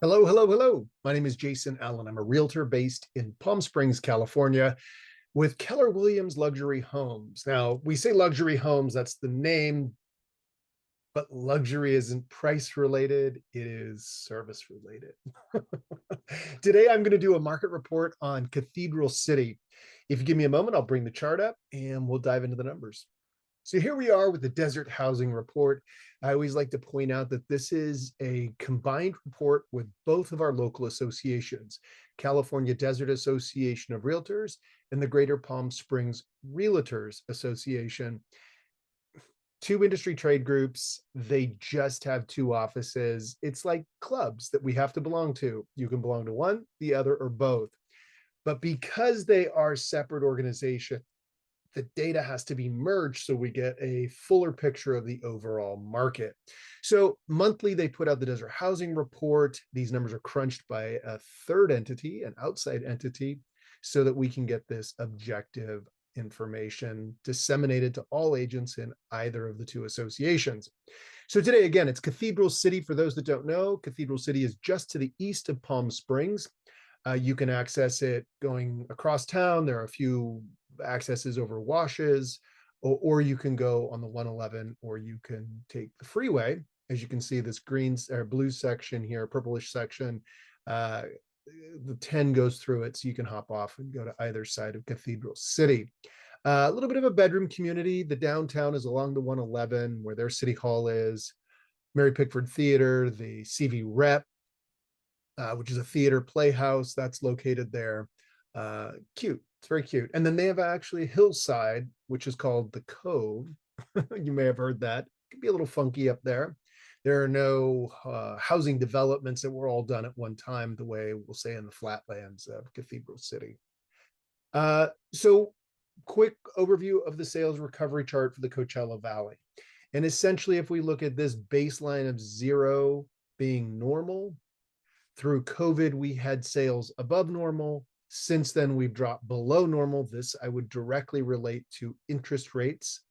Hello, hello, hello. My name is Jason Allen. I'm a realtor based in Palm Springs, California, with Keller Williams Luxury Homes. Now, we say luxury homes, that's the name, but luxury isn't price related, it is service related. Today, I'm going to do a market report on Cathedral City. If you give me a moment, I'll bring the chart up and we'll dive into the numbers. So here we are with the Desert Housing Report. I always like to point out that this is a combined report with both of our local associations, California Desert Association of Realtors and the Greater Palm Springs Realtors Association. Two industry trade groups, they just have two offices. It's like clubs that we have to belong to. You can belong to one, the other, or both. But because they are separate organizations, the data has to be merged so we get a fuller picture of the overall market. So monthly, they put out the Desert Housing Report. These numbers are crunched by a third entity, an outside entity, so that we can get this objective information disseminated to all agents in either of the two associations. So today, again, it's Cathedral City. For those that don't know, Cathedral City is just to the east of Palm Springs. You can access it going across town. There are a few accesses over washes, or you can go on the 111, or you can take the freeway. As you can see, this green or blue section here, purplish section, the 10 goes through it, so you can hop off and go to either side of Cathedral City. A little bit of a bedroom community. The downtown is along the 111, where their city hall is. Mary Pickford Theater, the CV Rep, which is a theater playhouse that's located there. Cute. It's very cute. And then they have actually a hillside, which is called the Cove. You may have heard that. It can be a little funky up there. There are no housing developments that were all done at one time, the way we'll say in the flatlands of Cathedral City. So quick overview of the sales recovery chart for the Coachella Valley. And essentially, if we look at this baseline of 0 being normal, through COVID, we had sales above normal. Since then, we've dropped below normal. This I would directly relate to interest rates.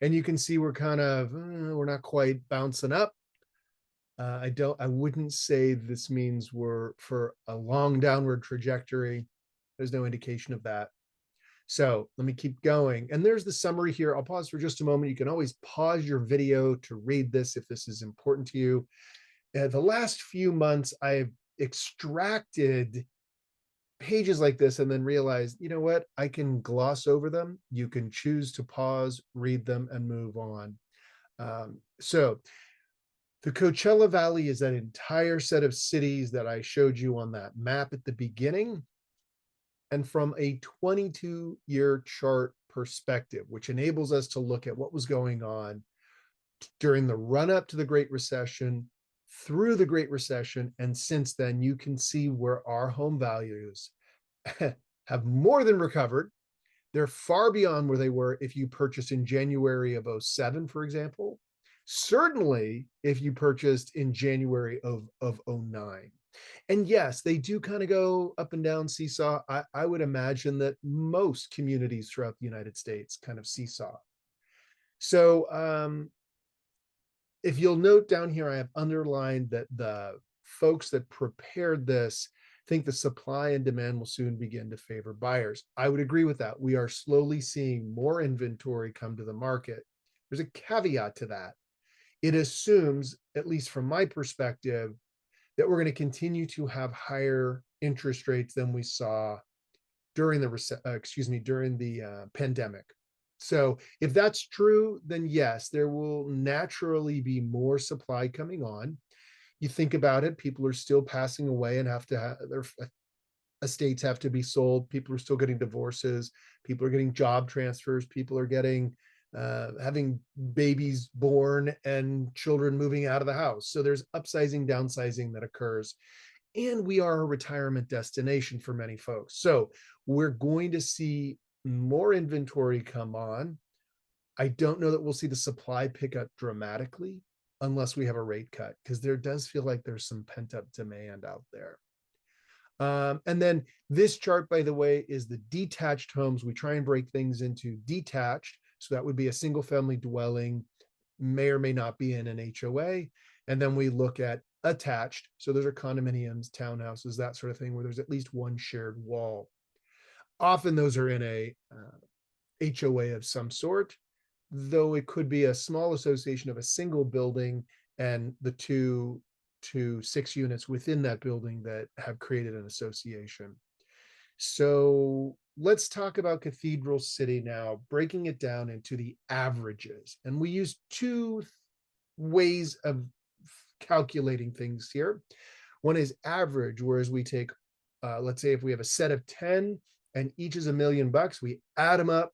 And you can see we're kind of, we're not quite bouncing up. I wouldn't say this means we're for a long downward trajectory. There's no indication of that. So let me keep going. And there's the summary here. I'll pause for just a moment. You can always pause your video to read this if this is important to you. The last few months, I've extracted pages like this and then realized, you know what, I can gloss over them. You can choose to pause, read them, and move on. So the Coachella Valley is that entire set of cities that I showed you on that map at the beginning. And from a 22-year chart perspective, which enables us to look at what was going on during the run up to the Great Recession, through the Great Recession, and since then, you can see where our home values have more than recovered. They're far beyond where they were if you purchased in January of 07, for example. Certainly, if you purchased in January of 09. And yes, they do kind of go up and down seesaw. I would imagine that most communities throughout the United States kind of seesaw. So if you'll note down here, I have underlined that the folks that prepared this think the supply and demand will soon begin to favor buyers. I would agree with that. We are slowly seeing more inventory come to the market. There's a caveat to that. It assumes, at least from my perspective, that we're going to continue to have higher interest rates than we saw during the pandemic. So if that's true, then yes, there will naturally be more supply coming on. You think about it, people are still passing away and have to have their estates have to be sold. People are still getting divorces. People are getting job transfers. People are getting having babies born and children moving out of the house. So there's upsizing, downsizing that occurs. And we are a retirement destination for many folks. So we're going to see more inventory come on. I don't know that we'll see the supply pick up dramatically unless we have a rate cut, because there does feel like there's some pent-up demand out there. And then this chart, by the way, is the detached homes. We try and break things into detached. So that would be a single family dwelling, may or may not be in an HOA. And then we look at attached. So those are condominiums, townhouses, that sort of thing, where there's at least one shared wall. Often those are in a HOA of some sort, though it could be a small association of a single building and the 2 to 6 units within that building that have created an association. So let's talk about Cathedral City now, breaking it down into the averages. And we use two ways of calculating things here. One is average, whereas we take, let's say if we have a set of 10 and each is $1 million, we add them up,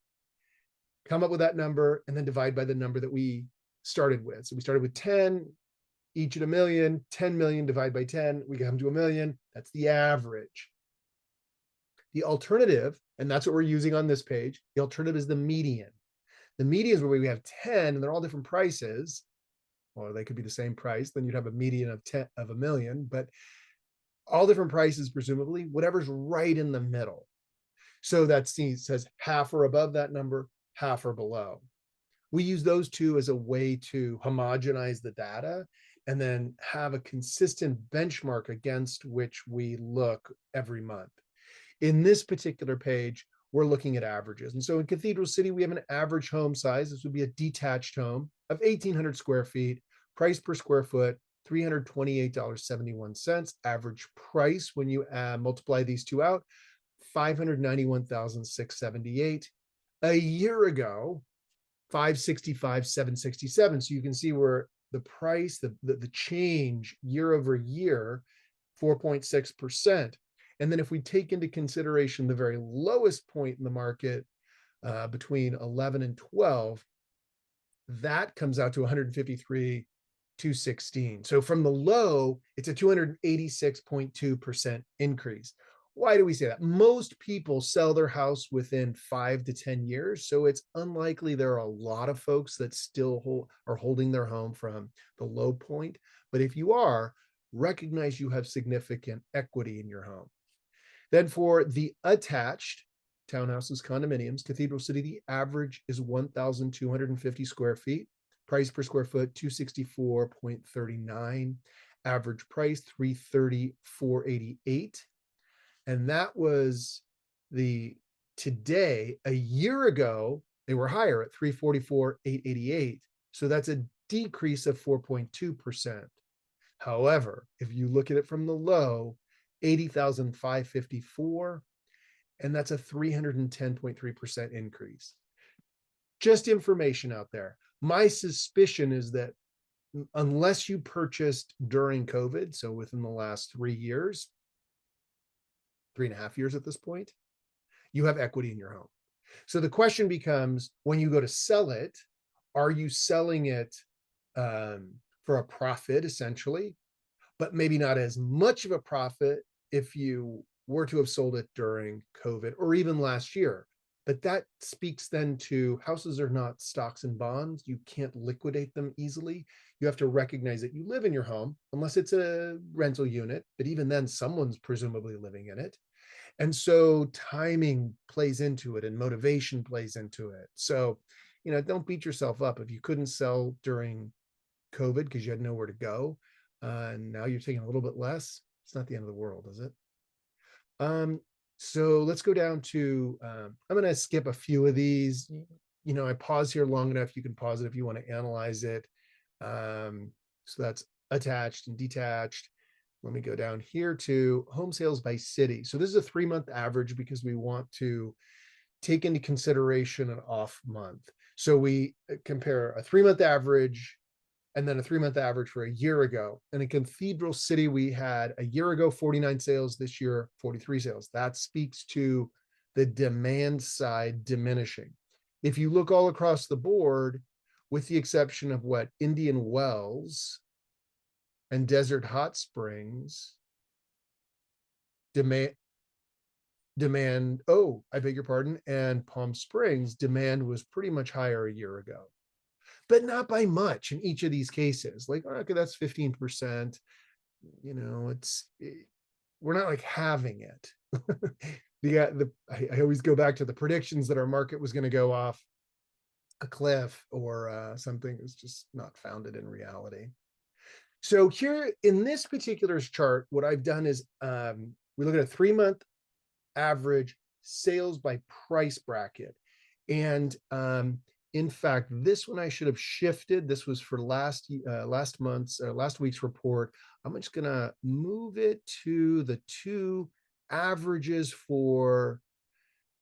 come up with that number, and then divide by the number that we started with. So we started with 10, each at $1 million, 10 million divide by 10, we come to $1 million. That's the average. The alternative, and that's what we're using on this page, the alternative is the median. The median is where we have 10 and they're all different prices, or they could be the same price, then you'd have a median of 10 of $1 million, but all different prices, presumably, whatever's right in the middle. So that says half or above that number, half or below. We use those two as a way to homogenize the data and then have a consistent benchmark against which we look every month. In this particular page, we're looking at averages. And so in Cathedral City, we have an average home size. This would be a detached home of 1,800 square feet, price per square foot, $328.71. Average price, when you multiply these two out, $591,678. A year ago, $565,767. So you can see where the price, the change year over year, 4.6%. And then if we take into consideration the very lowest point in the market between 11 and 12, that comes out to 153,216. So from the low, it's a 286.2% increase. Why do we say that? Most people sell their house within 5 to 10 years. So it's unlikely there are a lot of folks that still are holding their home from the low point. But if you are, recognize you have significant equity in your home. Then for the attached townhouses, condominiums, Cathedral City, the average is 1,250 square feet. Price per square foot, $264.39. Average price, $330,488. And that was today. A year ago, they were higher at $344,888. So that's a decrease of 4.2%. However, if you look at it from the low, 80,554, and that's a 310.3% increase. Just information out there. My suspicion is that unless you purchased during COVID, so within the last 3 years, 3.5 years at this point, you have equity in your home. So the question becomes, when you go to sell it, are you selling it for a profit, essentially, but maybe not as much of a profit if you were to have sold it during COVID or even last year? But that speaks then to houses are not stocks and bonds. You can't liquidate them easily. You have to recognize that you live in your home, unless it's a rental unit, but even then someone's presumably living in it. And so timing plays into it and motivation plays into it. So, don't beat yourself up if you couldn't sell during COVID because you had nowhere to go. And now you're taking a little bit less. It's not the end of the world, is it? So let's go down to, I'm going to skip a few of these. I pause here long enough. You can pause it if you want to analyze it. So that's attached and detached. Let me go down here to home sales by city. So this is a 3-month average because we want to take into consideration an off month. So we compare a 3-month average and then a 3-month average for a year ago. And in Cathedral City, we had a year ago 49 sales, this year 43 sales. That speaks to the demand side diminishing. If you look all across the board, with the exception of Indian Wells and Desert Hot Springs, demand, I beg your pardon, and Palm Springs, demand was pretty much higher a year ago, but not by much in each of these cases. Like, okay, that's 15%. We're not like having it. I always go back to the predictions that our market was going to go off a cliff or something that's just not founded in reality. So here in this particular chart, what I've done is we look at a 3-month average sales by price bracket. And in fact, this one I should have shifted. This was for last week's report. I'm just gonna move it to the two averages for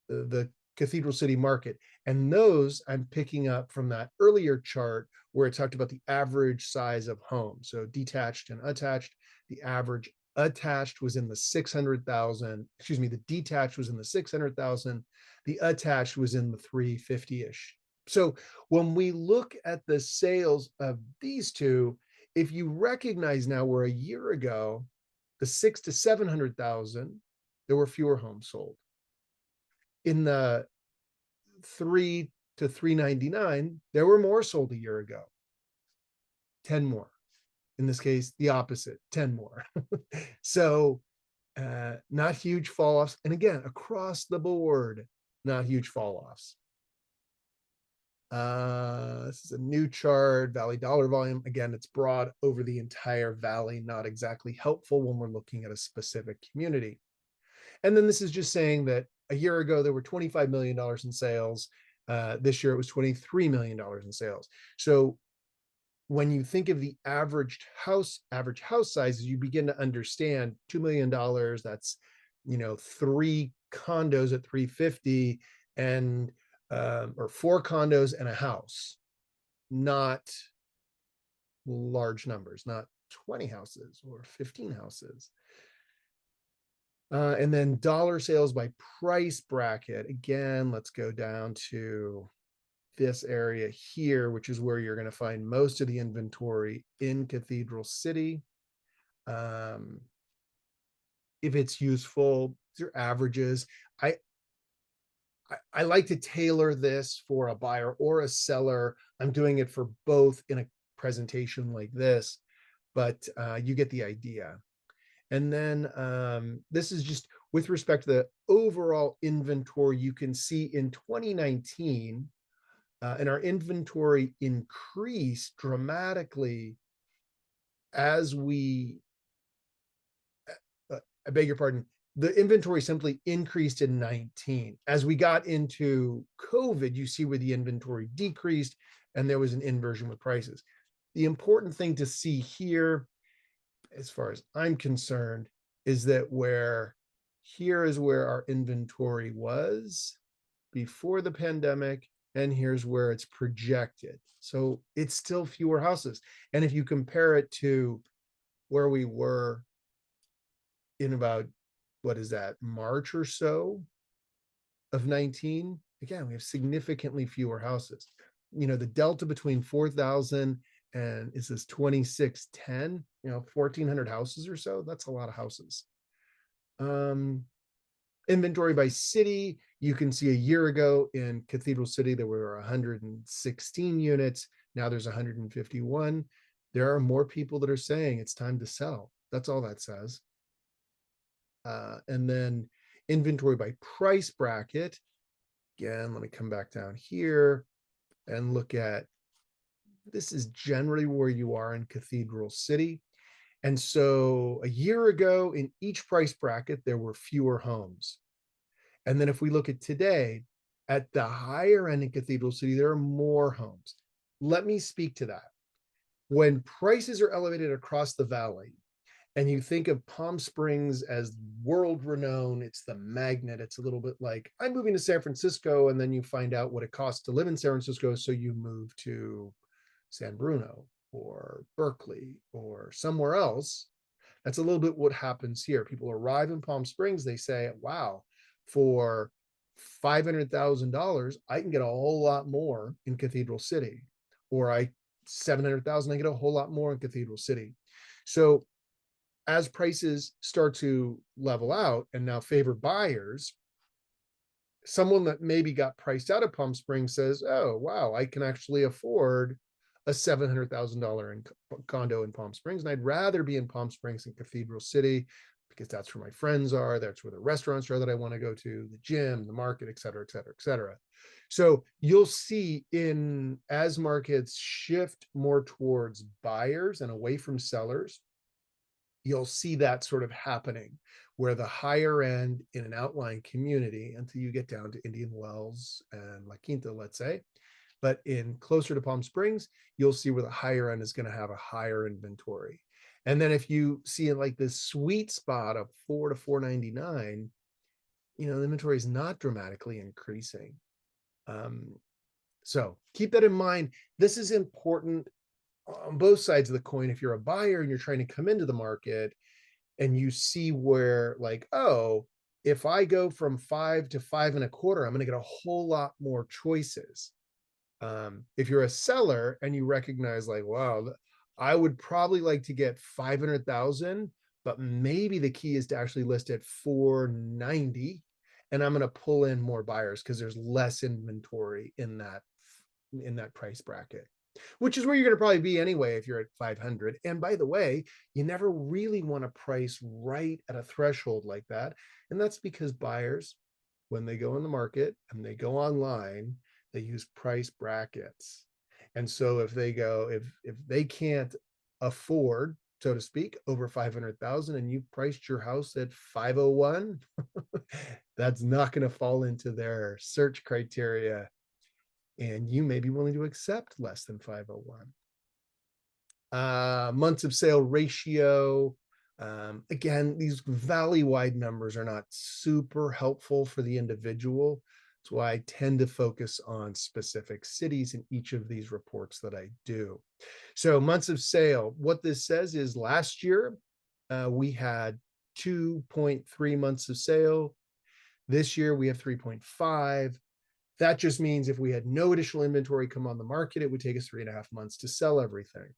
the Cathedral City market. And those I'm picking up from that earlier chart where it talked about the average size of home. So detached and attached, the average attached was in the 600,000, excuse me, the detached was in the 600,000, the attached was in the 350-ish. So when we look at the sales of these two, if you recognize now where a year ago, the 6 to 700,000, there were fewer homes sold. In the 3 to 399, there were more sold a year ago. 10 more. In this case, the opposite, 10 more. So not huge fall offs. And again, across the board, not huge fall offs. This is a new chart, Valley dollar volume. Again, it's broad over the entire Valley, not exactly helpful when we're looking at a specific community. And then this is just saying that a year ago, there were $25 million in sales. This year, it was $23 million in sales. So when you think of the average house sizes, you begin to understand $2 million, that's, 3 condos at 350 and, or 4 condos and a house, not large numbers, not 20 houses or 15 houses. And then dollar sales by price bracket. Again, let's go down to this area here, which is where you're going to find most of the inventory in Cathedral City. If it's useful, these are averages. I like to tailor this for a buyer or a seller. I'm doing it for both in a presentation like this, but you get the idea. And then this is just with respect to the overall inventory. You can see in 2019, and our inventory increased dramatically as we, I beg your pardon, the inventory simply increased in 19. As we got into COVID, you see where the inventory decreased and there was an inversion with prices. The important thing to see here, as far as I'm concerned, is that here is where our inventory was before the pandemic, and here's where it's projected. So it's still fewer houses. And if you compare it to where we were in about, what is that, March or so of 19, again, we have significantly fewer houses. The delta between 4,000 and is this 2610, 1,400 houses or so. That's a lot of houses. Inventory by city, you can see a year ago in Cathedral City, there were 116 units. Now there's 151. There are more people that are saying it's time to sell. That's all that says. And then inventory by price bracket. Again, let me come back down here and look at, this is generally where you are in Cathedral City. And so a year ago in each price bracket, there were fewer homes. And then if we look at today, at the higher end in Cathedral City, there are more homes. Let me speak to that. When prices are elevated across the Valley, and you think of Palm Springs as world renowned, it's the magnet. It's a little bit like I'm moving to San Francisco, and then you find out what it costs to live in San Francisco, so you move to San Bruno or Berkeley or somewhere else. That's a little bit what happens here. People arrive in Palm Springs, they say, wow, for $500,000, I can get a whole lot more in Cathedral City. Or 700,000, I get a whole lot more in Cathedral City. So as prices start to level out and now favor buyers, someone that maybe got priced out of Palm Springs says, oh, wow, I can actually afford a $700,000 condo in Palm Springs, and I'd rather be in Palm Springs than Cathedral City. because that's where my friends are. That's where the restaurants are that I want to go to, the gym, the market, et cetera, et cetera, et cetera. So you'll see as markets shift more towards buyers and away from sellers, you'll see that sort of happening where the higher end in an outlying community, until you get down to Indian Wells and La Quinta, let's say, but in closer to Palm Springs, you'll see where the higher end is going to have a higher inventory. And then if you see like this sweet spot of 4 to 499, the inventory is not dramatically increasing. So keep that in mind. This is important on both sides of the coin. If you're a buyer and you're trying to come into the market and you see where like, oh, if I go from 5 to 5.25, I'm going to get a whole lot more choices. If you're a seller and you recognize like, wow, I would probably like to get 500,000, but maybe the key is to actually list at 490, and I'm going to pull in more buyers because there's less inventory in that price bracket, which is where you're going to probably be anyway if you're at 500. And by the way, you never really want to price right at a threshold like that. And that's because buyers, when they go in the market and they go online, they use price brackets. And so if they can't afford, so to speak, over 500,000 and you priced your house at 501, that's not going to fall into their search criteria. And you may be willing to accept less than 501. Months of sale ratio. Again, these valley-wide numbers are not super helpful for the individual. That's why I tend to focus on specific cities in each of these reports that I do. So months of sale, what this says is last year, we had 2.3 months of sale. This year, we have 3.5. That just means if we had no additional inventory come on the market, it would take us 3.5 months to sell everything.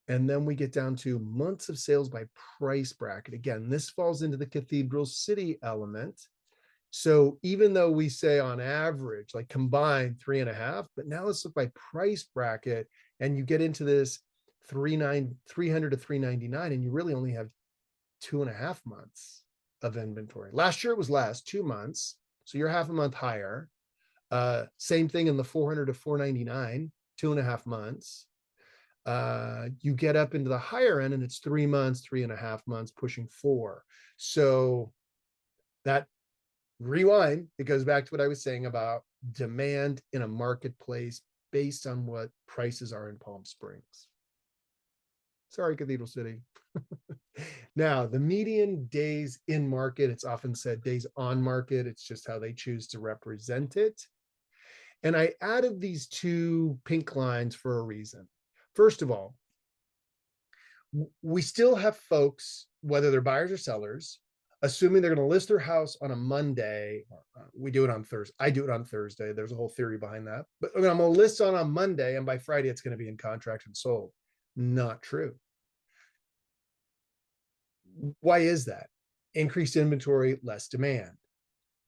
And then we get down to months of sales by price bracket. Again, this falls into the Cathedral City element. So even though we say on average, like combined 3.5, but now let's look by price bracket, and you get into this 300 to 399, and you really only have 2.5 months of inventory. Last year it was less, 2 months. So you're half a month higher. Same thing in the 400 to 499, 2.5 months. You get up into the higher end and it's 3 months, 3.5 months, pushing 4. So that rewind, it goes back to what I was saying about demand in a marketplace based on what prices are in Palm Springs. Sorry, Cathedral City. Now, the median days in market, it's often said days on market. It's just how they choose to represent it. And I added these 2 pink lines for a reason. First of all, we still have folks, whether they're buyers or sellers, assuming they're going to list their house on a Monday. We do it on Thursday. I do it on Thursday. There's a whole theory behind that. But I'm going to list on a Monday, and by Friday, it's going to be in contract and sold. Not true. Why is that? Increased inventory, less demand.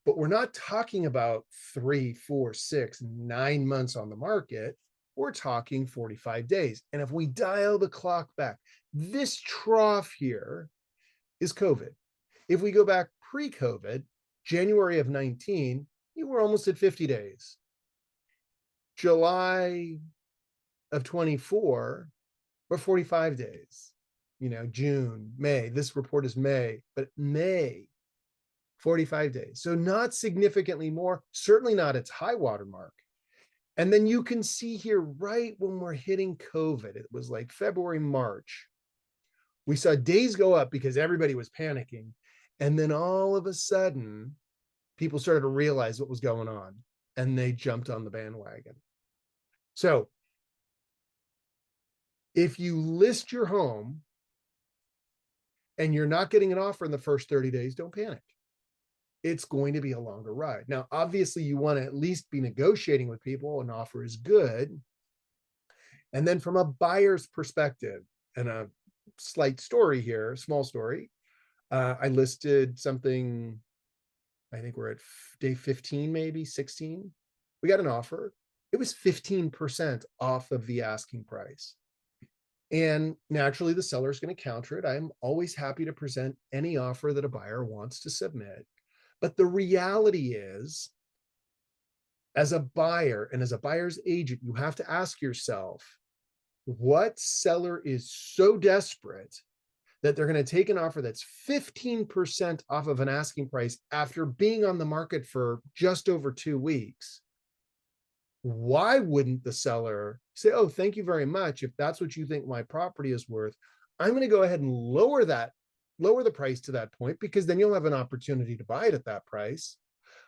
But we're not talking about 3, 4, 6, 9 months on the market. We're talking 45 days. And if we dial the clock back, this trough here is COVID. If we go back pre-COVID, January of 19, you were almost at 50 days. July of 24, we're 45 days. June, May, this report is May, but May, 45 days. So not significantly more, certainly not its high water mark. And then you can see here, right when we're hitting COVID, it was like February, March, we saw days go up because everybody was panicking. And then all of a sudden, people started to realize what was going on, and they jumped on the bandwagon. So if you list your home and you're not getting an offer in the first 30 days, don't panic. It's going to be a longer ride. Now, obviously, you want to at least be negotiating with people. An offer is good. And then from a buyer's perspective, and a slight story here, small story, I listed something, I think we're at day 15, maybe 16. We got an offer. It was 15% off of the asking price. And naturally, the seller is going to counter it. I'm always happy to present any offer that a buyer wants to submit. But the reality is, as a buyer and as a buyer's agent, you have to ask yourself, what seller is so desperate that they're going to take an offer that's 15% off of an asking price after being on the market for just over 2 weeks? Why wouldn't the seller say, oh, thank you very much. If that's what you think my property is worth, I'm going to go ahead and lower the price to that point, because then you'll have an opportunity to buy it at that price.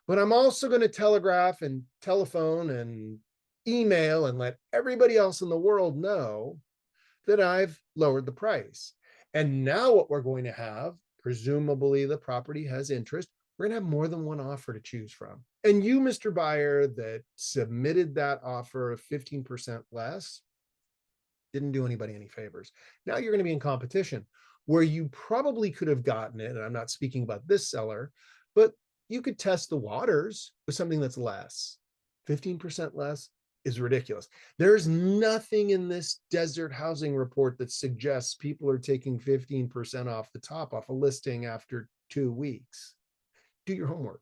But I'm also going to telegraph and telephone and email and let everybody else in the world know that I've lowered the price. And now what we're going to have, presumably the property has interest, we're going to have more than one offer to choose from. And you, Mr. Buyer, that submitted that offer of 15% less, didn't do anybody any favors. Now you're going to be in competition where you probably could have gotten it. And I'm not speaking about this seller, but you could test the waters with something that's less. 15% less is ridiculous. There's nothing in this desert housing report that suggests people are taking 15% off the top off a listing after 2 weeks. Do your homework.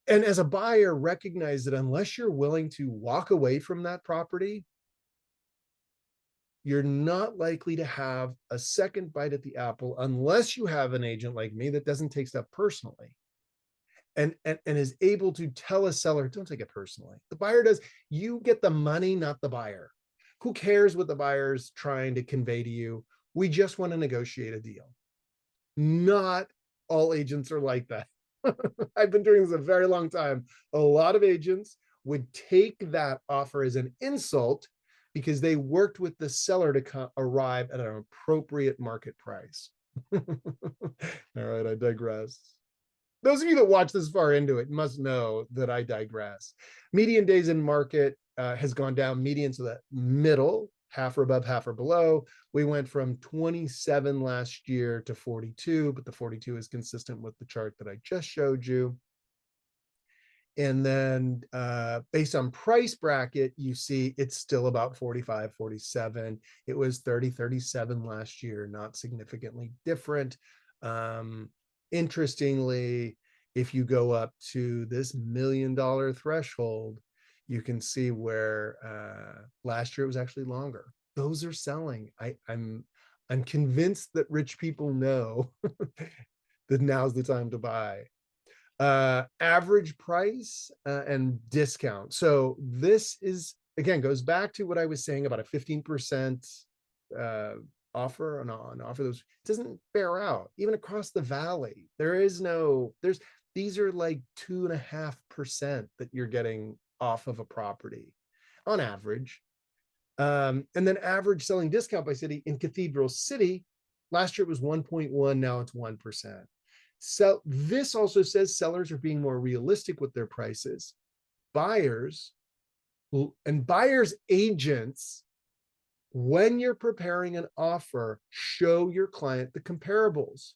And as a buyer, recognize that unless you're willing to walk away from that property, you're not likely to have a second bite at the apple unless you have an agent like me that doesn't take stuff personally and is able to tell a seller, don't take it personally. The buyer does. You get the money, not the buyer. Who cares what the buyer's trying to convey to you? We just want to negotiate a deal. Not all agents are like that. I've been doing this a very long time. A lot of agents would take that offer as an insult because they worked with the seller to arrive at an appropriate market price. All right, I digress. Those of you that watch this far into it must know that I digress. Median days in market has gone down. Median to the middle, half or above, half or below. We went from 27 last year to 42, but the 42 is consistent with the chart that I just showed you. And then based on price bracket, you see it's still about 45, 47. It was 30, 37 last year, not significantly different. Interestingly, if you go up to this $1 million threshold, you can see where last year it was actually longer. Those are selling. I'm convinced that rich people know that now's the time to buy. Average price and discount. So this is, again, goes back to what I was saying about a 15% offer on offer. Those doesn't bear out even across the valley. These are like 2.5% that you're getting off of a property on average. And then average selling discount by city in Cathedral City, last year it was 1.1, now it's 1%. So this also says sellers are being more realistic with their prices. Buyers and buyers agents, when you're preparing an offer, show your client the comparables.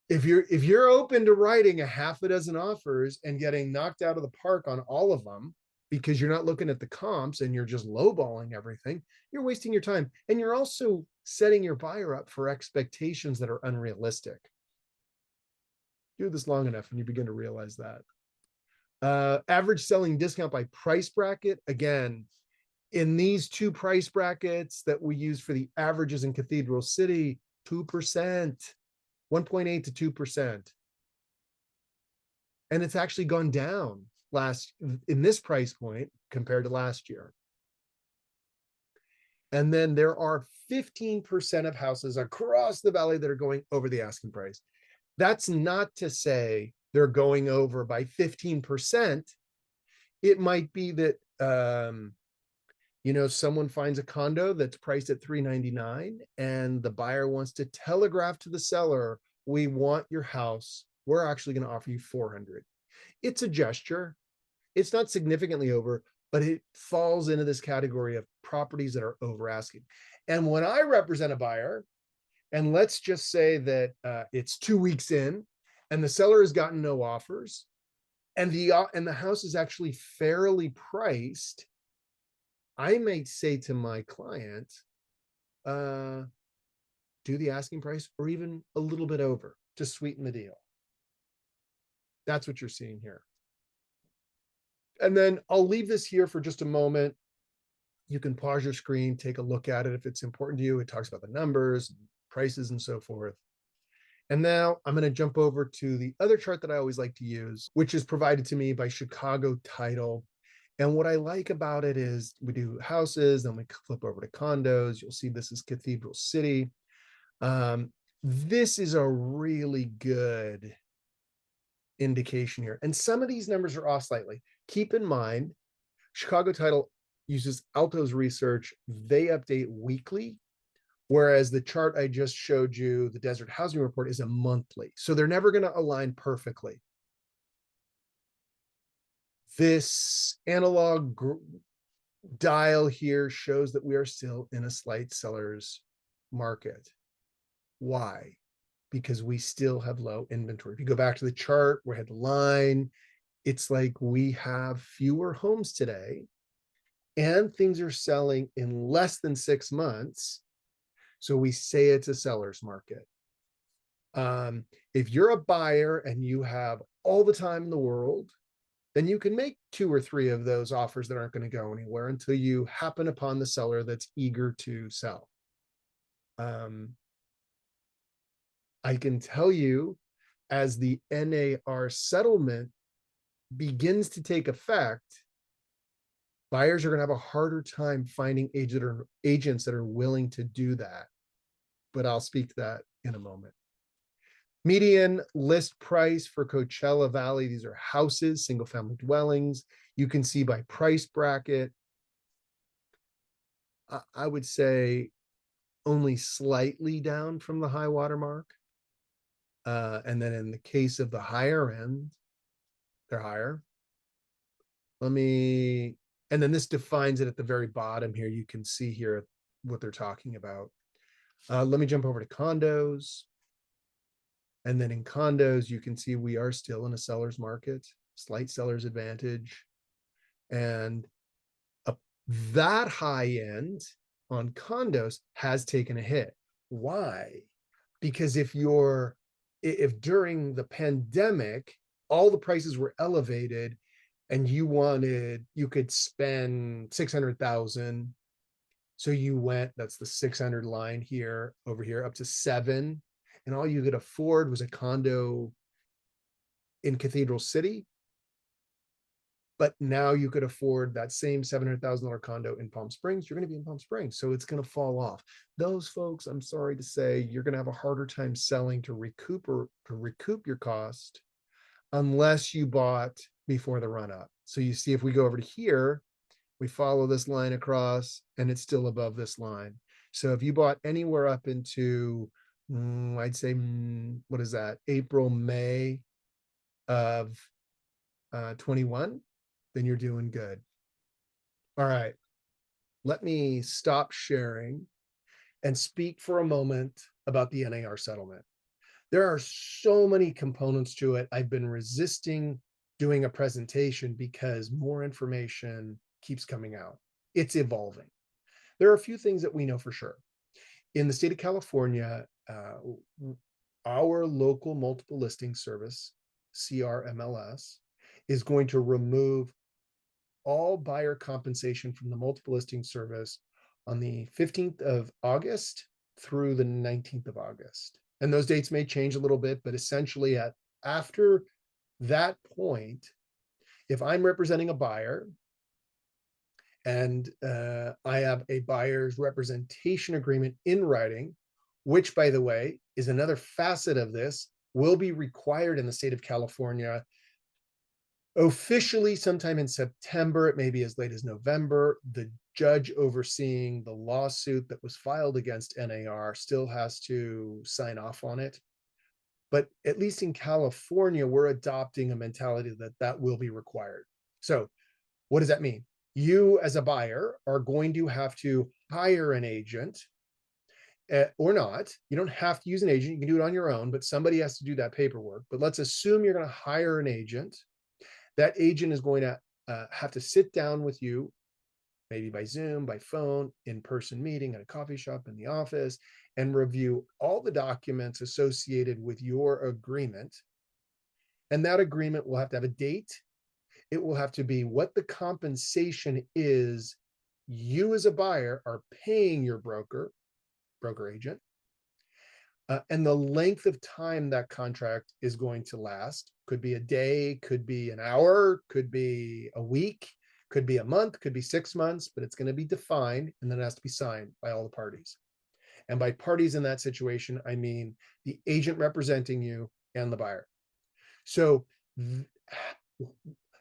If you're open to writing a half a dozen offers and getting knocked out of the park on all of them because you're not looking at the comps and you're just lowballing everything, you're wasting your time. And you're also setting your buyer up for expectations that are unrealistic. Do this long enough and you begin to realize that. Average selling discount by price bracket. Again, in these two price brackets that we use for the averages in Cathedral City, 2%, 1.8 to 2%. And it's actually gone down in this price point compared to last year. And then there are 15% of houses across the valley that are going over the asking price. That's not to say they're going over by 15%. It might be that someone finds a condo that's priced at $399 and the buyer wants to telegraph to the seller, we want your house. We're actually going to offer you $400. It's a gesture. It's not significantly over, but it falls into this category of properties that are over asking. And when I represent a buyer, and let's just say that it's 2 weeks in and the seller has gotten no offers and the house is actually fairly priced, I might say to my client, do the asking price or even a little bit over to sweeten the deal. That's what you're seeing here. And then I'll leave this here for just a moment. You can pause your screen, take a look at it if it's important to you. It talks about the numbers, prices, and so forth. And now I'm going to jump over to the other chart that I always like to use, which is provided to me by Chicago Title. And what I like about it is we do houses, then we flip over to condos. You'll see this is Cathedral City. This is a really good indication here. And some of these numbers are off slightly. Keep in mind, Chicago Title uses Alto's research. They update weekly, whereas the chart I just showed you, the Desert Housing Report, is a monthly. So they're never going to align perfectly. This analog dial here shows that we are still in a slight seller's market. Why? Because we still have low inventory. If you go back to the chart, we had the line. It's like we have fewer homes today and things are selling in less than 6 months. So we say it's a seller's market. If you're a buyer and you have all the time in the world, then you can make 2 or 3 of those offers that aren't going to go anywhere until you happen upon the seller that's eager to sell. I can tell you, as the NAR settlement begins to take effect, buyers are going to have a harder time finding agents that are willing to do that. But I'll speak to that in a moment. Median list price for Coachella Valley. These are houses, single family dwellings. You can see by price bracket. I would say only slightly down from the high water mark. And then in the case of the higher end, they're higher. And then this defines it at the very bottom here. You can see here what they're talking about. Let me jump over to condos. And then in condos, you can see we are still in a seller's market, slight seller's advantage. And that high end on condos has taken a hit. Why? Because if during the pandemic, all the prices were elevated and you could spend 600,000. So you went, that's the 600 line here, over here, up to 7. And all you could afford was a condo in Cathedral City. But now you could afford that same $700,000 condo in Palm Springs. You're going to be in Palm Springs. So it's going to fall off. Those folks, I'm sorry to say, you're going to have a harder time selling to recoup your cost unless you bought before the run up. So you see, if we go over to here, we follow this line across and it's still above this line. So if you bought anywhere up into, I'd say, what is that? April, May of 21, then you're doing good. All right. Let me stop sharing and speak for a moment about the NAR settlement. There are so many components to it. I've been resisting doing a presentation because more information keeps coming out. It's evolving. There are a few things that we know for sure. In the state of California, our local multiple listing service, CRMLS, is going to remove all buyer compensation from the multiple listing service on the 15th of August through the 19th of August. And those dates may change a little bit, but essentially after that point, if I'm representing a buyer and I have a buyer's representation agreement in writing, which, by the way, is another facet of this, will be required in the state of California officially sometime in September. It may be as late as November. The judge overseeing the lawsuit that was filed against NAR still has to sign off on it. But at least in California, we're adopting a mentality that will be required. So what does that mean? You as a buyer are going to have to hire an agent or not. You don't have to use an agent. You can do it on your own, but somebody has to do that paperwork. But let's assume you're going to hire an agent. That agent is going to have to sit down with you maybe by Zoom, by phone, in-person meeting, at a coffee shop, in the office, and review all the documents associated with your agreement. And that agreement will have to have a date. It will have to be what the compensation is you as a buyer are paying your broker agent, and the length of time that contract is going to last. Could be a day, could be an hour, could be a week, could be a month, could be 6 months, but it's going to be defined, and then it has to be signed by all the parties. And by parties in that situation, I mean the agent representing you and the buyer. So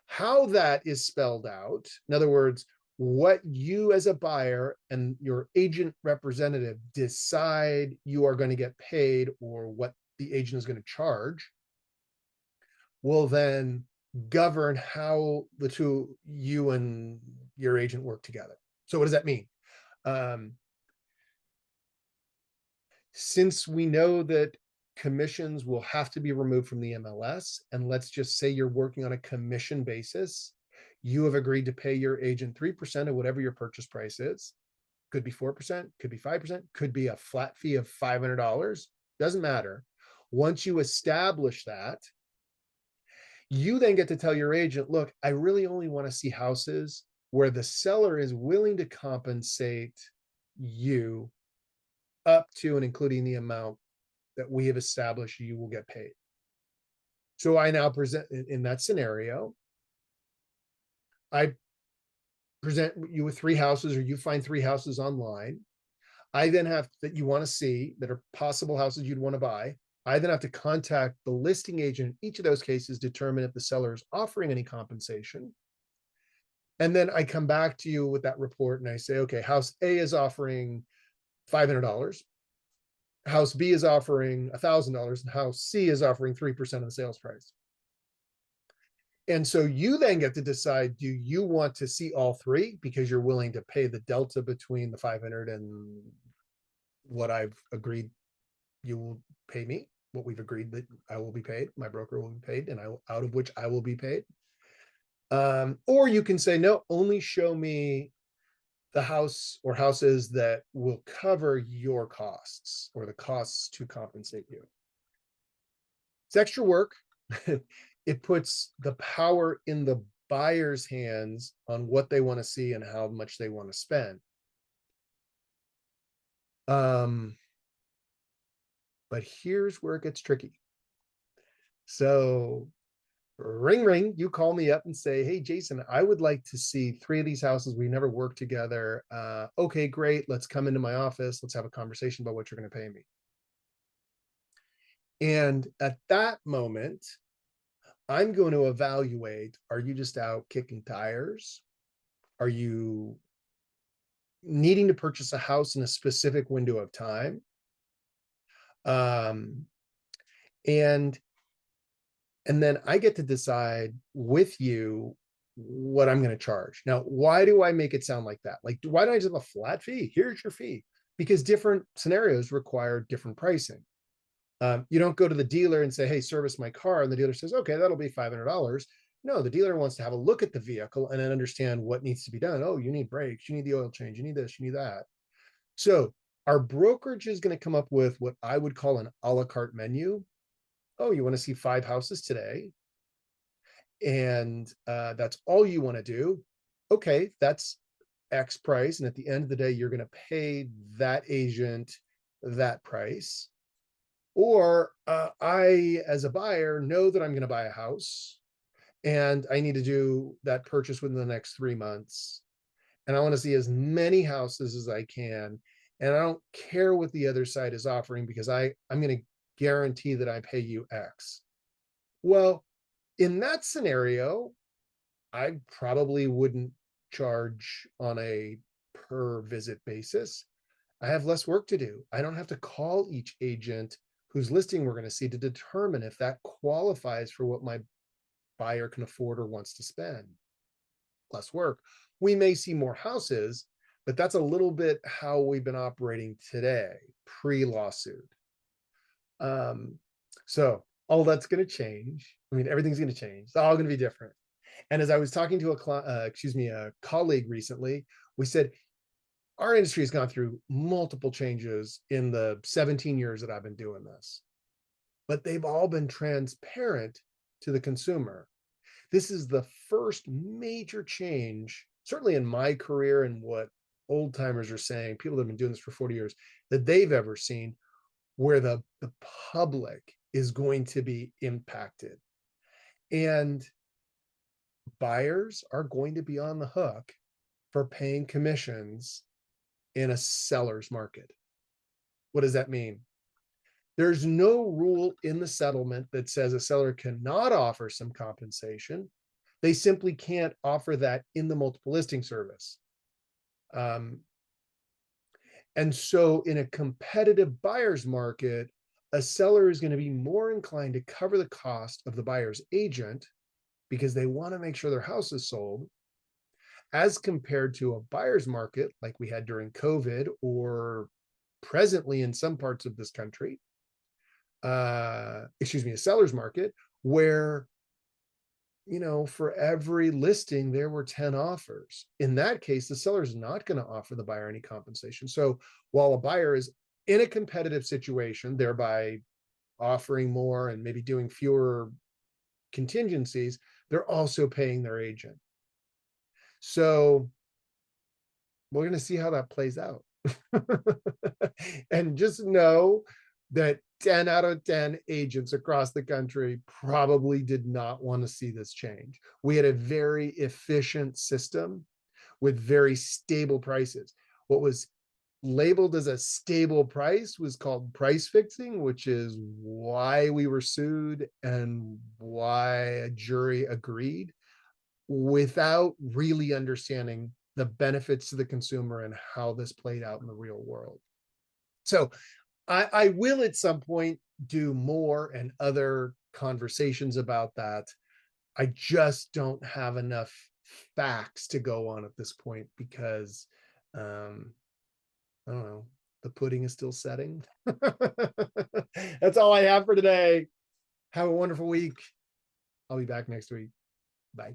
how that is spelled out, in other words, what you as a buyer and your agent representative decide you are going to get paid, or what the agent is going to charge, will then govern how the two, you and your agent, work together. So what does that mean? Since we know that commissions will have to be removed from the MLS, and let's just say you're working on a commission basis, you have agreed to pay your agent 3% of whatever your purchase price is. Could be 4%, could be 5%, could be a flat fee of $500, doesn't matter. Once you establish that, you then get to tell your agent, look, I really only want to see houses where the seller is willing to compensate you up to and including the amount that we have established you will get paid. So I now present, in that scenario, I present you with 3 houses, or you find 3 houses online. I then have that you want to see that are possible houses you'd want to buy. I then have to contact the listing agent in each of those cases, determine if the seller is offering any compensation. And then I come back to you with that report and I say, okay, house A is offering $500. House B is offering $1,000, and house C is offering 3% of the sales price. And so you then get to decide, do you want to see all 3 because you're willing to pay the delta between the 500 and what I've agreed you will pay me, what we've agreed that I will be paid, my broker will be paid, and out of which I will be paid. Or you can say, no, only show me the house or houses that will cover your costs, or the costs to compensate you. It's extra work. It puts the power in the buyer's hands on what they want to see and how much they want to spend. But here's where it gets tricky. So ring, ring, you call me up and say, hey, Jason, I would like to see 3 of these houses. We never worked together. Okay, great. Let's come into my office. Let's have a conversation about what you're going to pay me. And at that moment, I'm going to evaluate, are you just out kicking tires? Are you needing to purchase a house in a specific window of time? And then I get to decide with you what I'm going to charge. Now, why do I make it sound like that? Like, why don't I just have a flat fee? Here's your fee. Because different scenarios require different pricing. You don't go to the dealer and say, hey, service my car. And the dealer says, okay, that'll be $500. No, the dealer wants to have a look at the vehicle and then understand what needs to be done. Oh, you need brakes, you need the oil change, you need this, you need that. So our brokerage is going to come up with what I would call an a la carte menu. Oh, you want to see 5 houses today, and that's all you want to do. Okay, that's X price. And at the end of the day, you're going to pay that agent that price. Or I, as a buyer, know that I'm going to buy a house and I need to do that purchase within the next 3 months. And I want to see as many houses as I can. And I don't care what the other side is offering, because I'm going to guarantee that I pay you X. Well, in that scenario, I probably wouldn't charge on a per visit basis. I have less work to do. I don't have to call each agent whose listing we're going to see to determine if that qualifies for what my buyer can afford or wants to spend. Less work. We may see more houses, but that's a little bit how we've been operating today, pre-lawsuit. So all that's going to change. I mean, everything's going to change. It's all going to be different. And as I was talking to a colleague recently, We said, our industry has gone through multiple changes in the 17 years that I've been doing this, but they've all been transparent to the consumer. This is the first major change, certainly in my career and what old timers are saying, people that have been doing this for 40 years, that they've ever seen, where the public is going to be impacted. And buyers are going to be on the hook for paying commissions in a seller's market. What does that mean? There's no rule in the settlement that says a seller cannot offer some compensation. They simply can't offer that in the multiple listing service. And so in a competitive buyer's market, a seller is going to be more inclined to cover the cost of the buyer's agent because they want to make sure their house is sold, as compared to a buyer's market like we had during COVID or presently in some parts of this country, a seller's market where, for every listing, there were 10 offers. In that case, the seller is not going to offer the buyer any compensation. So while a buyer is in a competitive situation, thereby offering more and maybe doing fewer contingencies, they're also paying their agent. So we're going to see how that plays out. And just know that 10 out of 10 agents across the country probably did not want to see this change. We had a very efficient system with very stable prices. What was labeled as a stable price was called price fixing, which is why we were sued and why a jury agreed, without really understanding the benefits to the consumer and how this played out in the real world. So I will at some point do more and other conversations about that. I just don't have enough facts to go on at this point because I don't know, the pudding is still setting. That's all I have for today. Have a wonderful week. I'll be back next week. Bye.